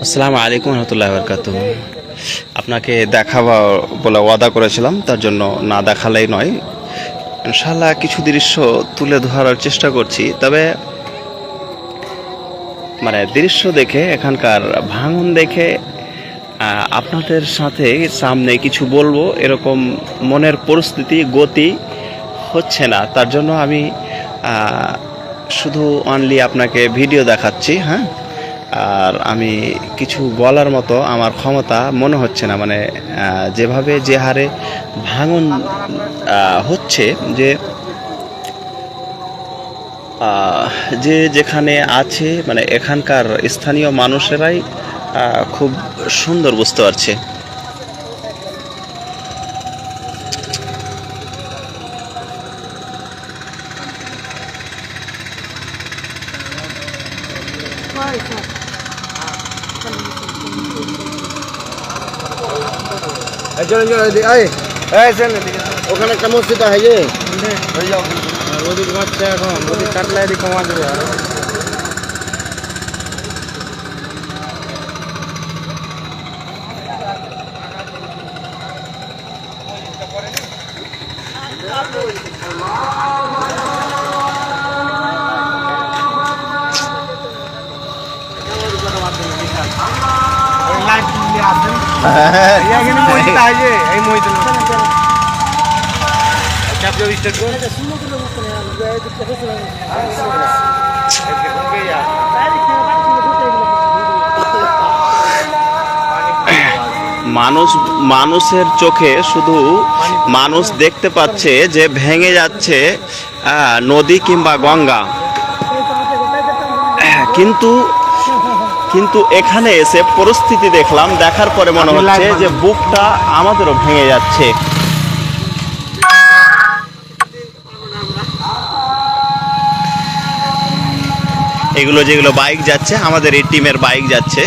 আসসালামু আলাইকুম রহমতুল্লাহ বরকাতুহ। আপনাকে দেখাবো বলে ওয়াদা করেছিলাম, তার জন্য না দেখালেই নয়। ইনশাআল্লাহ কিছু দৃশ্য তুলে ধরার চেষ্টা করছি, তবে দৃশ্য দেখে, এখানকার ভাঙন দেখে আপনাদের সাথে সামনে কিছু বলবো এরকম মনের পরিস্থিতি গতি হচ্ছে না। তার জন্য আমি শুধু অনলি আপনাকে ভিডিও দেখাচ্ছি। হ্যাঁ, আর আমি কিছু বলার মতো আমার ক্ষমতা মনে হচ্ছে না। যেভাবে যে হারে ভাঙন হচ্ছে, যে যেখানে আছে এখানকার স্থানীয় মানুষেরাই খুব সুন্দর বুঝতে পারছে। ওখানে একটা মসজিদ আছে যে নদী ঘুমাচ্ছে, এখন নদী কাটলে এদিকে কমা যাবে। মানুষের চোখে শুধু মানুষ দেখতে পাচ্ছে যে ভেঙে যাচ্ছে নদী কিংবা গঙ্গা, কিন্তু এখানে এসে পরিস্থিতি দেখলাম, দেখার পরে মনে হচ্ছে যে বুকটা আমাদেরও ভেঙে যাচ্ছে। যেগুলো বাইক যাচ্ছে, আমাদের এই টিমের বাইক যাচ্ছে।